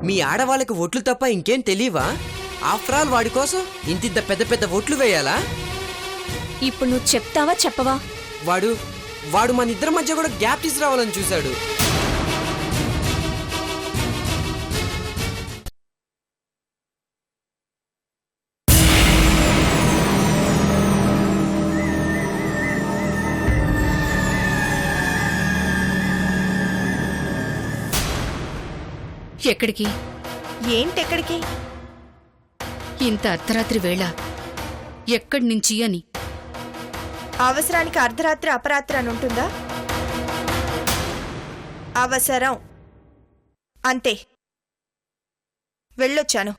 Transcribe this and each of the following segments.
మీ ఆడవాళ్ళకి ఒట్లు తప్ప ఇంకేం తెలియవా? ఆఫ్టర్ ఆల్ వాడి కోసం ఇంతింత పెద్ద పెద్ద ఒట్లు వేయాలా? ఇప్పుడు నువ్వు చెప్తావా చెప్పవా? వాడు మన ఇద్దరి మధ్య కూడా గ్యాప్ తీసుకురావాలని చూశాడు. ఎక్కడికి? ఏంటెక్కడికి? ఇంత అర్ధరాత్రి వేళ ఎక్కడి నుంచి అని. అవసరానికి అర్ధరాత్రి అపరాత్రి అని ఉంటుందా? అవసరం అంతే. వెళ్ళొచ్చాను.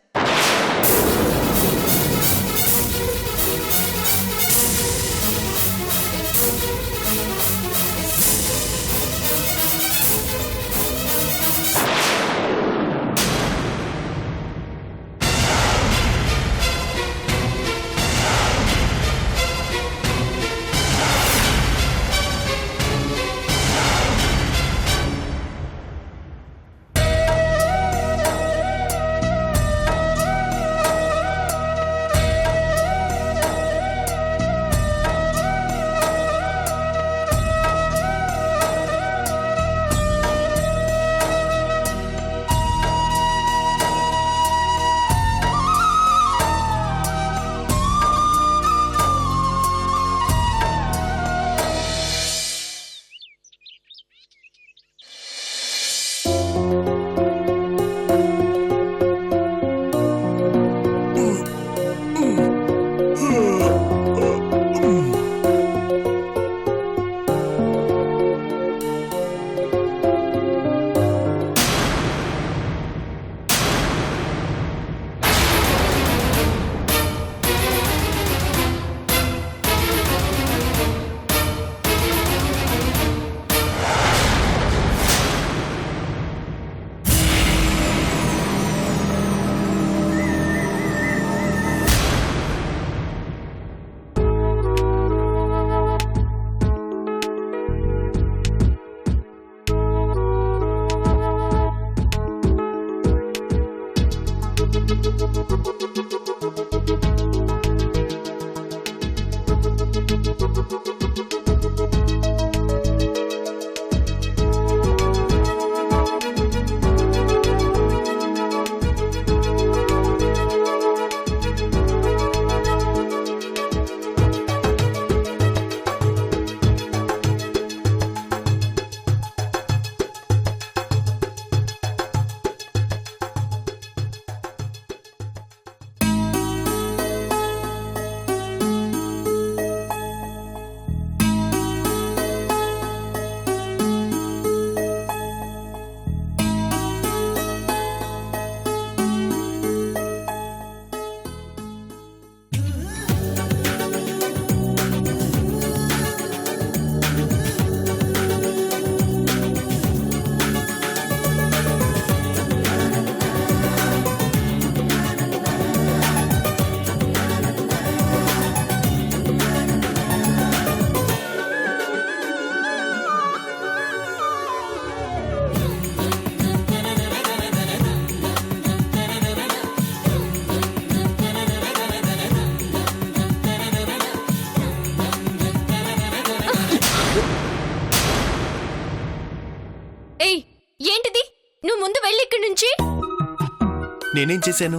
నేనేం చేశాను?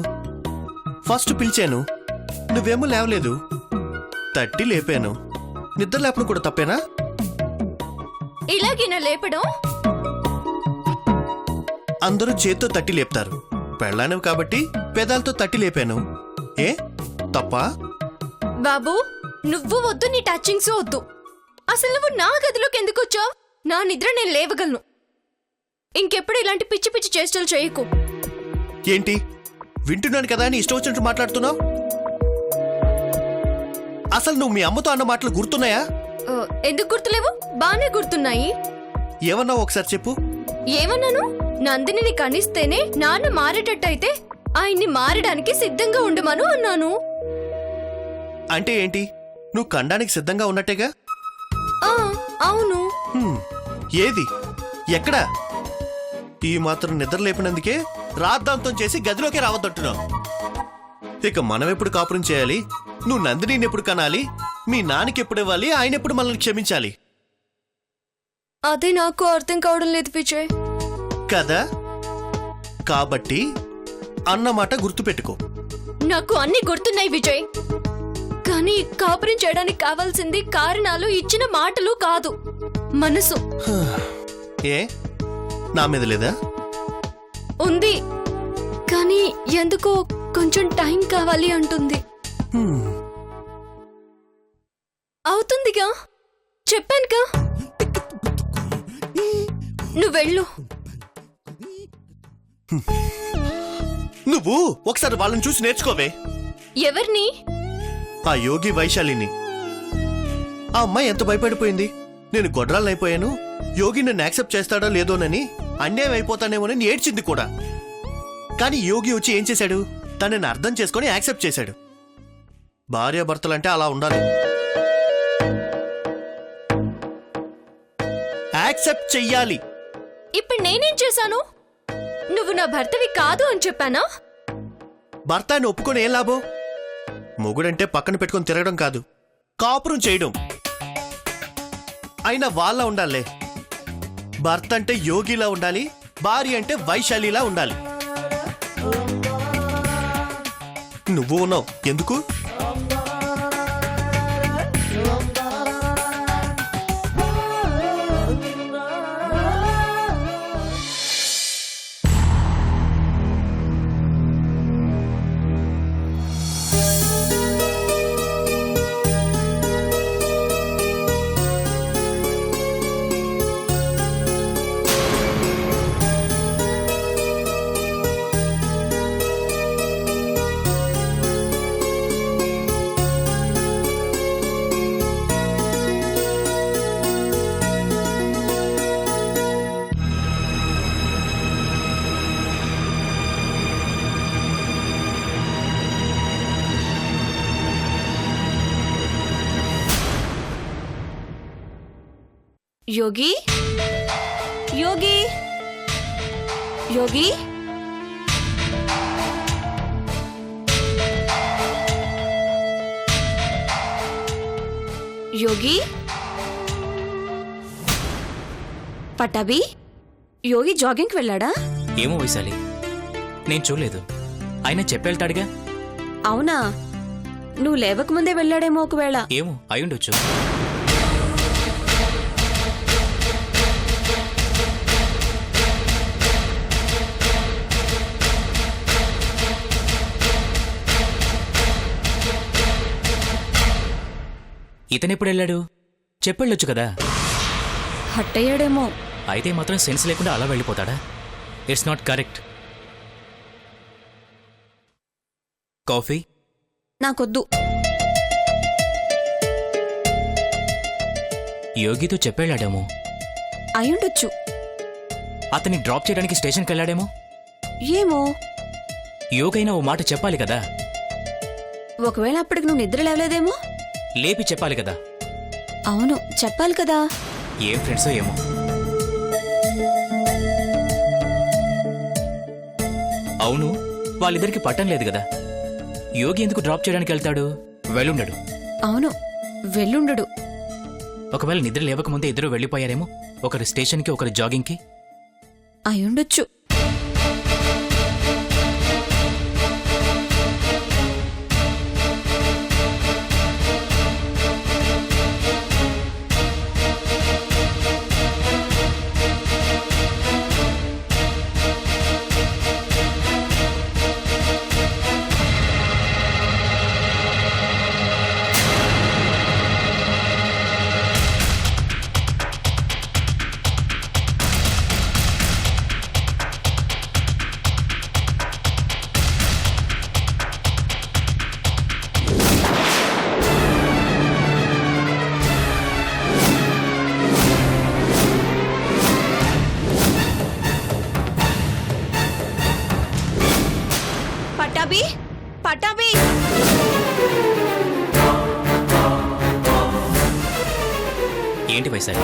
ఫస్ట్ పిలిచాను, నువ్వేమో లేవలేదు. తట్టి లేపాను. నిద్ర లేపడం కూడా తప్పేనా? ఇలాగేనా లేపడం? అందరూ చేత్తో తట్టి లేపుతారు. పెళ్ళానవి కాబట్టి పెదాలతో తట్టి లేపాను. ఏ తప్పా? బాబు, నువ్వు వద్దు, నీ టచింగ్స్ వద్దు. అసలు నువ్వు నా గదిలోకి ఎందుకు వచ్చావు? నా నిద్ర నేను లేవగలను. ఇంకెప్పుడు ఇలాంటి పిచ్చి పిచ్చి చేష్టలు చేయకు. ఏంటి వింటున్నాను కదా అని ఇష్టం వచ్చినట్టు మాట్లాడుతున్నావు? అసలు నువ్వు మీ అమ్మతో అన్న మాటలు గుర్తున్నాయా? ఎందుకు గుర్తులేవు? బానే గుర్తున్నాయి. ఏమన్నావు ఒకసారి చెప్పు. ఏమన్నాను? నందిని కనిస్తేనే నాన్న మారేటట్టయితే ఆయన్ని మారడానికి సిద్ధంగా ఉండమను అన్నాను. అంటే ఏంటి? నువ్వు కండానికి సిద్ధంగా ఉన్నట్టేగా? అవును. ఏది? ఎక్కడా? ఈ మాత్రం నిద్ర లేపినందుకే రాద్ధాంతం చేసి గదిలోకి రావద్దంటున్నావు. ఇక మనం ఎప్పుడు కాపురం చేయాలి? నువ్వు నందినిని ఎప్పుడు కనాలి? మీ నాన్నకి ఎప్పుడు ఇవ్వాలి? ఆయన ఎప్పుడు మనల్ని క్షమించాలి? అదే నాకు అర్థం కావడం లేదు విజయ్. కదా, కాబట్టి అన్నమాట గుర్తుపెట్టుకో. నాకు అన్ని గుర్తున్నాయి విజయ్, కానీ కాపురం చేయడానికి కావాల్సింది కారణాలు, ఇచ్చిన మాటలు కాదు, మనసు. ఏ నా మీద లేదా? ఉంది, కానీ ఎందుకో కొంచెం టైం కావాలి అంటుంది. అవుతుందిగా, చెప్పానుగా. నువ్వు వెళ్ళు. నువ్వు ఒకసారి వాళ్ళని చూసి నేర్చుకోవే. ఎవరిని? ఆ యోగి వైశాలిని. ఆ అమ్మాయి ఎంత భయపడిపోయింది. నేను గొడ్రాలైపోయాను, యోగి నన్ను యాక్సెప్ట్ చేస్తాడో లేదోనని, అన్యాయం అయిపోతానేమోనని ఏడ్చింది కూడా. కానీ యోగి వచ్చి ఏం చేశాడు? తనని అర్థం చేసుకొని యాక్సెప్ట్ చేశాడు. భార్యాభర్తలంటే అలా ఉండాలి. యాక్సెప్ట్ చెయ్యాలి. ఇప్పుడు నేనేం చేశాను? నువ్వు నా భర్తవి కాదు అని చెప్పానా? భర్తాన్ని ఒప్పుకొని ఏం లాభం? మొగుడంటే పక్కన పెట్టుకొని తిరగడం కాదు, కాపురం చేయడం. అయినా వాళ్ళ ఉండాలే. భర్త అంటే యోగిలా ఉండాలి, భార్య అంటే వైశాలిలా ఉండాలి. నువ్వు ఉన్నావు ఎందుకు? యోగి, యోగి, యోగి. యోగి, పట్టాభి, యోగి జాగింగ్కి వెళ్ళాడా? ఏమో వైశాలి, నేను చూడలేదు. ఆయన చెప్పెళ్తాడుగా. అవునా? నువ్వు లేవకముందే వెళ్ళాడేమో ఒకవేళ. ఏమో అయ్యుండొచ్చు. ఇతనెప్పుడు వెళ్ళాడు? చెప్పెళ్ళొచ్చు కదా. హట్టయ్యాడేమో. అయితే మాత్రం సెన్స్ లేకుండా అలా వెళ్ళిపోతాడా? It's not correct. కాఫీ? నాకొద్దు. యోగితో చెప్పెళ్ళాడేమో. అయ్యుండొచ్చు. అతన్ని డ్రాప్ చేయడానికి స్టేషన్కి వెళ్ళాడేమో. ఏమో. యోగైనా ఓ మాట చెప్పాలి కదా. ఒకవేళ అప్పటికి నువ్వు నిద్ర లేవలేదేమో. లేపి చెప్పాలి కదా. అవును, చెప్పాలి కదా. ఏం ఫ్రెండ్సో ఏమో. అవును, వాళ్ళిద్దరికి పట్టం లేదు కదా. యోగి ఎందుకు డ్రాప్ చేయడానికి వెళ్తాడు? వెళ్ళుండడు. అవును, వెళ్ళుండడు. ఒకవేళ నిద్ర లేవకముందే ఇద్దరు వెళ్ళిపోయారేమో. ఒకరు స్టేషన్కి, ఒకరు జాగింగ్కి. అయ్యుండొచ్చు. పట్టాభి, పట్టాభి. ఏంటి వైశాలి?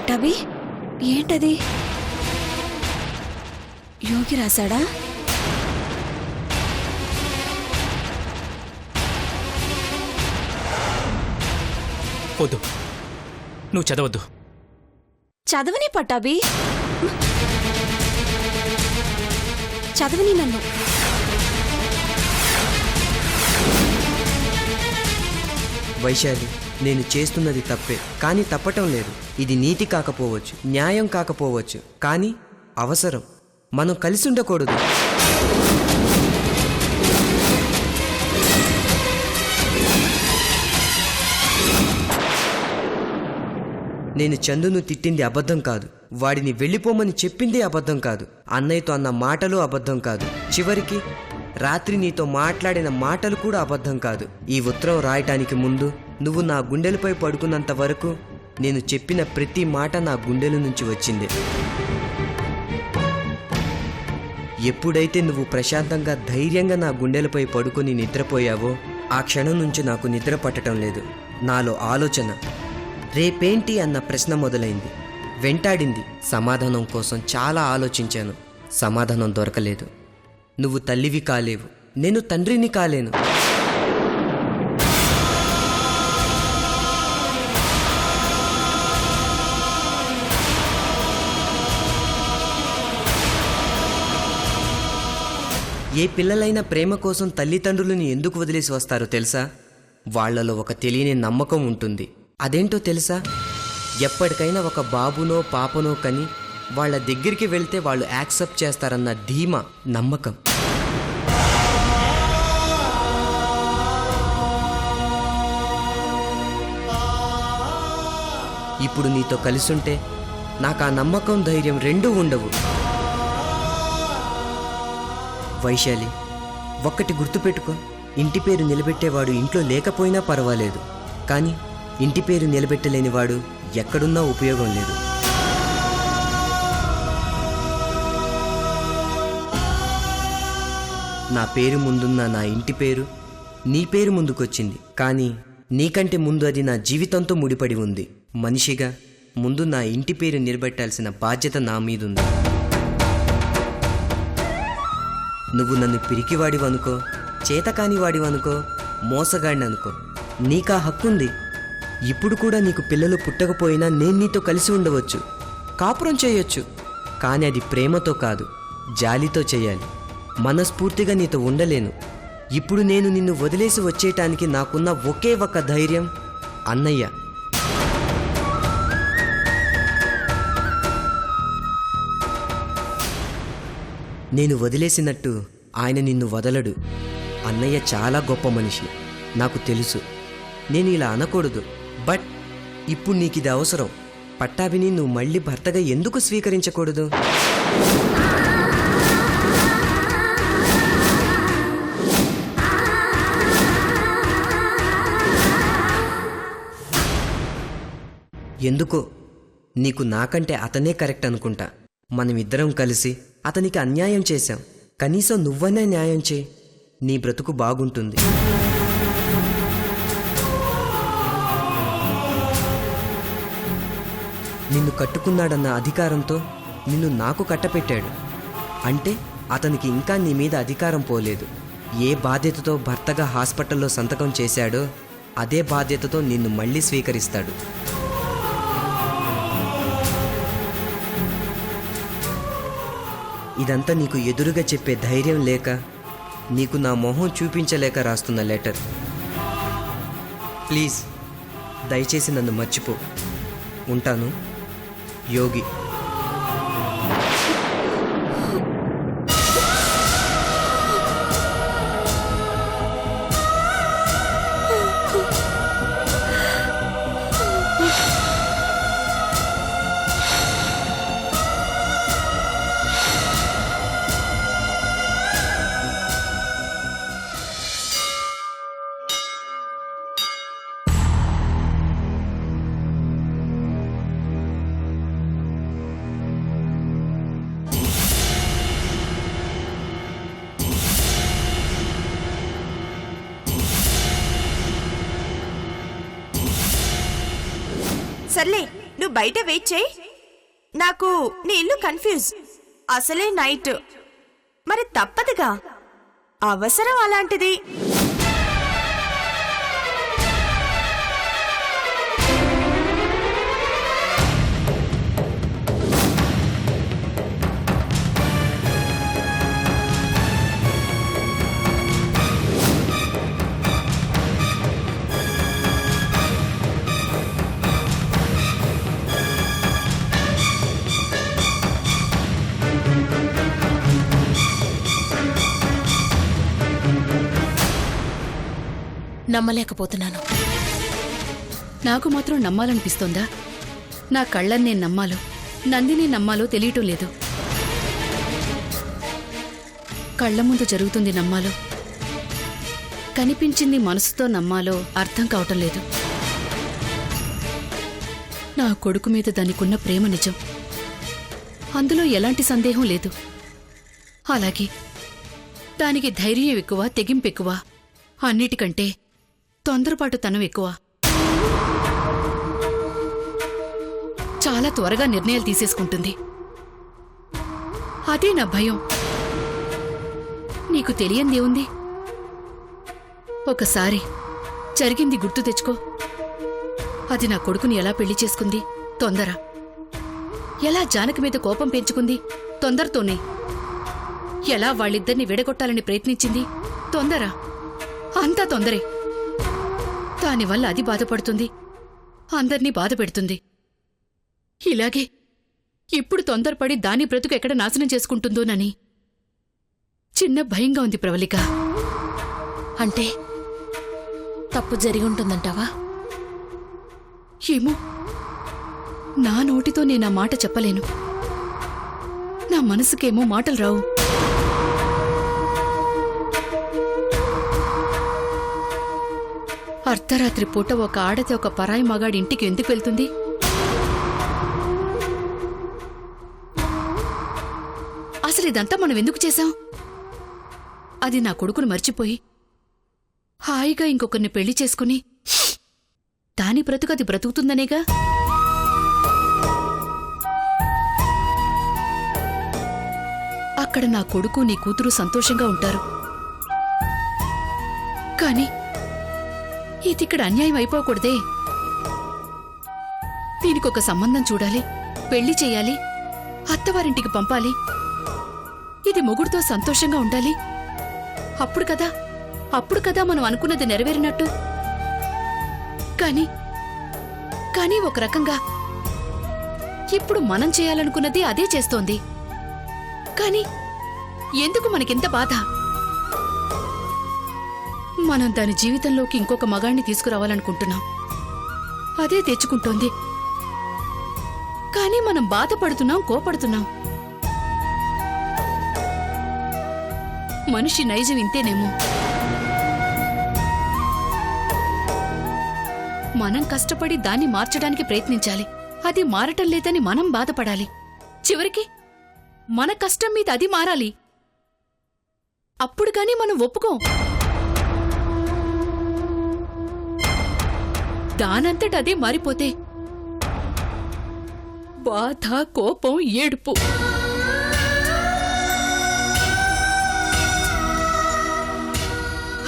పట్టాభి ఏంటది యోగి రాశాడా? వద్దు, నువ్వు చదవద్దు. చదవని పట్టాభి, చదవని నన్ను. వైశాలి, నేను చేస్తున్నది తప్పే, కానీ తప్పటం లేదు. ఇది నీతి కాకపోవచ్చు, న్యాయం కాకపోవచ్చు, కానీ అవసరం. మనం కలిసి ఉండకూడదు. నేను చందును తిట్టింది అబద్ధం కాదు, వాడిని వెళ్ళిపోమని చెప్పింది అబద్ధం కాదు, అన్నయ్యతో అన్న మాటలు అబద్ధం కాదు, చివరికి రాత్రి నీతో మాట్లాడిన మాటలు కూడా అబద్ధం కాదు. ఈ ఉత్తరం రాయటానికి ముందు నువ్వు నా గుండెలపై పడుకున్నంత వరకు నేను చెప్పిన ప్రతి మాట నా గుండెల నుంచి వచ్చింది. ఎప్పుడైతే నువ్వు ప్రశాంతంగా ధైర్యంగా నా గుండెలపై పడుకొని నిద్రపోయావో ఆ క్షణం నుంచి నాకు నిద్ర పట్టడం లేదు. నాలో ఆలోచన రేపేంటి అన్న ప్రశ్న మొదలైంది, వెంటాడింది. సమాధానం కోసం చాలా ఆలోచించాను, సమాధానం దొరకలేదు. నువ్వు తల్లివి కాలేవు, నేను తండ్రిని కాలేను. ఏ పిల్లలైనా ప్రేమ కోసం తల్లిదండ్రులని ఎందుకు వదిలేసి వస్తారో తెలుసా? వాళ్లలో ఒక తెలియని నమ్మకం ఉంటుంది. అదేంటో తెలుసా? ఎప్పటికైనా ఒక బాబునో పాపనో కని వాళ్ళ దగ్గరికి వెళ్తే వాళ్ళు యాక్సెప్ట్ చేస్తారన్న ధీమా, నమ్మకం. ఇప్పుడు నీతో కలిసుంటే నాకు ఆ నమ్మకం, ధైర్యం రెండూ ఉండవు. వైశాలి, ఒక్కటి గుర్తుపెట్టుకో, ఇంటి పేరు నిలబెట్టేవాడు ఇంట్లో లేకపోయినా పర్వాలేదు, కానీ ఇంటి పేరు నిలబెట్టలేనివాడు ఎక్కడున్నా ఉపయోగం లేదు. నా పేరు ముందున్న నా ఇంటి పేరు నీ పేరు ముందుకొచ్చింది, కానీ నీకంటే ముందు అది నా జీవితంతో ముడిపడి ఉంది. మనిషిగా ముందు నా ఇంటి పేరు నిలబెట్టాల్సిన బాధ్యత నా మీదుంది. నువ్వు నన్ను పిరికివాడివనుకో, చేతకానివాడివనుకో, మోసగాడిననుకో, నీకా హక్కుంది. ఇప్పుడు కూడా నీకు పిల్లలు పుట్టకపోయినా నేను నీతో కలిసి ఉండవచ్చు, కాపురం చేయొచ్చు, కానీ అది ప్రేమతో కాదు, జాలితో చేయాలి. మనస్ఫూర్తిగా నీతో ఉండలేను. ఇప్పుడు నేను నిన్ను వదిలేసి వచ్చేయటానికి నాకున్న ఒకే ఒక ధైర్యం అన్నయ్య. నేను వదిలేసినట్టు ఆయన నిన్ను వదలడు. అన్నయ్య చాలా గొప్ప మనిషి, నాకు తెలుసు. నేను ఇలా అనకూడదు, బట్ ఇప్పుడు నీకిది అవసరం. పట్టాభిని నువ్వు మళ్ళీ భర్తగా ఎందుకు స్వీకరించకూడదు? ఎందుకో నీకు నాకంటే అతనే కరెక్ట్ అనుకుంటా. మనమిద్దరం కలిసి అతనికి అన్యాయం చేశాం, కనీసం నువ్వనే న్యాయం చేయి, నీ బ్రతుకు బాగుంటుంది. నిన్ను కట్టుకున్నాడన్న అధికారంతో నిన్ను నాకు కట్టపెట్టాడు అంటే అతనికి ఇంకా నీ మీద అధికారం పోలేదు. ఏ బాధ్యతతో భర్తగా హాస్పిటల్లో సంతకం చేశాడో అదే బాధ్యతతో నిన్ను మళ్ళీ స్వీకరిస్తాడు. ఇదంతా నీకు ఎదురుగా చెప్పే ధైర్యం లేక, నీకు నా మొహం చూపించలేక రాస్తున్న లెటర్. ప్లీజ్ దయచేసి నన్ను మర్చిపో. ఉంటాను, యోగి. సర్లే, నువ్వు బయట వెయిట్ చేయి. నాకు నీ ఇల్లు కన్ఫ్యూజ్. అసలే నైట్. మరి తప్పదుగా, అవసరం అలాంటిది. నమ్మలేకపోతున్నాను. నాకు మాత్రం నమ్మాలనిపిస్తోందా? నా కళ్ళని నేను నమ్మాలో, నందిని నమ్మాలో తెలియటం లేదు. కళ్ళ ముందు జరుగుతుంది నమ్మాలో, కనిపించింది మనసుతో నమ్మాలో అర్థం కావటం లేదు. నా కొడుకు మీద దానికున్న ప్రేమ నిజం, అందులో ఎలాంటి సందేహం లేదు. అలాగే దానికి ధైర్యం ఎక్కువ, తెగింపు ఎక్కువ, అన్నిటికంటే తొందరపాటుతనం ఎక్కువ. చాలా త్వరగా నిర్ణయాలు తీసేసుకుంటుంది. అదే నా భయం. నీకు తెలియందేముంది? ఒకసారి జరిగింది గుర్తు తెచ్చుకో. అది నా కొడుకుని ఎలా పెళ్లి చేసుకుంది? తొందర. ఎలా జానకి మీద కోపం పెంచుకుంది? తొందరతోనే. ఎలా వాళ్ళిద్దరిని విడగొట్టాలని ప్రయత్నించింది? తొందర. అంతా తొందరే. దానివల్ల అది బాధపడుతుంది, అందర్నీ బాధ పెడుతుంది. ఇలాగే ఇప్పుడు తొందరపడి దాని బ్రతుకు ఎక్కడ నాశనం చేసుకుంటుందోనని చిన్న భయంగా ఉంది ప్రవళిక. అంటే తప్పు జరిగి ఉంటుందంటావా? ఏమో, నా నోటితో నేనా మాట చెప్పలేను. నా మనసుకేమో మాటలు రావు. అర్ధరాత్రి పూట ఒక ఆడది ఒక పరాయి మగాడి ఇంటికి ఎందుకు వెళ్తుంది? అసలు ఇదంతా మనం ఎందుకు చేశాం? అది నా కొడుకును మర్చిపోయి హాయిగా ఇంకొకరిని పెళ్లి చేసుకుని దాని బ్రతుకు అది బ్రతుకుతుందనేగా. అక్కడ నా కొడుకు నీ కూతురు సంతోషంగా ఉంటారు. కాని ఇదిక్కడ అన్యాయం అయిపోకూడదే. దీనికొక సంబంధం చూడాలి, పెళ్లి చెయ్యాలి, అత్తవారింటికి పంపాలి. ఇది మొగుడుతో సంతోషంగా ఉండాలి. అప్పుడు కదా మనం అనుకున్నది నెరవేరినట్టు. కానీ ఒక రకంగా ఇప్పుడు మనం చేయాలనుకున్నది అదే చేస్తోంది. కానీ ఎందుకు మనకింత బాధ? మనం దాని జీవితంలోకి ఇంకొక మగాణ్ణి తీసుకురావాలనుకుంటున్నాం, అదే తెచ్చుకుంటోంది. కానీ మనం బాధపడుతున్నాం, కోపడుతున్నాం. మనిషి నైజం ఇంతేనేమో. మనం కష్టపడి దాన్ని మార్చడానికి ప్రయత్నించాలి, అది మారటం లేదని మనం బాధపడాలి. చివరికి మన కష్టం మీద అది మారాలి. అప్పుడు గాని మనం ఒప్పుకోం. దానంతట అదే మారిపోతే బాధ, కోపం, ఏడుపు.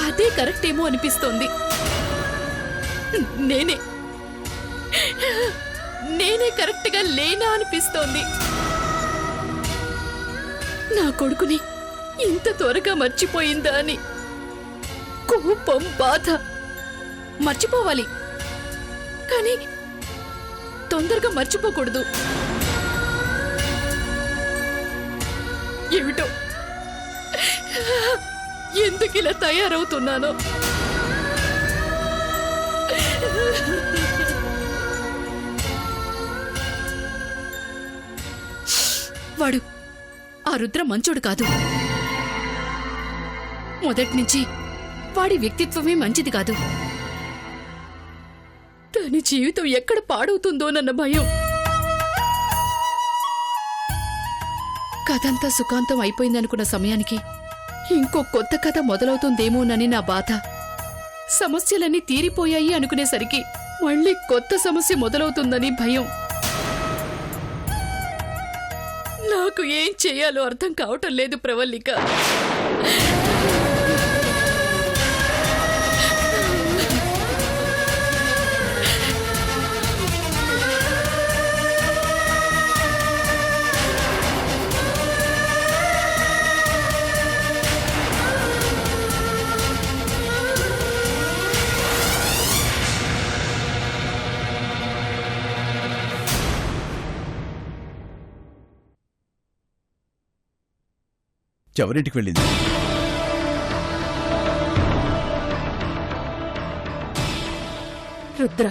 అదే కరెక్టేమో అనిపిస్తోంది. నేనే కరెక్ట్గా లేనా అనిపిస్తోంది. నా కొడుకుని ఇంత త్వరగా మర్చిపోయిందా అని కోపం, బాధ. మర్చిపోవాలి, కానీ తొందరగా మర్చిపోకూడదు. ఏమిటో ఎందుకిలా తయారవుతున్నానో. వాడు ఆ రుద్ర మంచోడు కాదు. మొదట్నుంచి వాడి వ్యక్తిత్వమే మంచిది కాదు. దాని జీవితం ఎక్కడ పాడవుతుందోనన్న భయం. కథంతా సుఖాంతం అయిపోయిందనుకున్న సమయానికి ఇంకో కొత్త కథ మొదలవుతుందేమోనని నా బాధ. సమస్యలన్నీ తీరిపోయాయి అనుకునేసరికి మళ్ళీ కొత్త సమస్య మొదలవుతుందని భయం. నాకు ఏం చెయ్యాలో అర్థం కావటం లేదు ప్రవల్లిక. ఎవరింటికి వెళ్ళింది? రుద్ర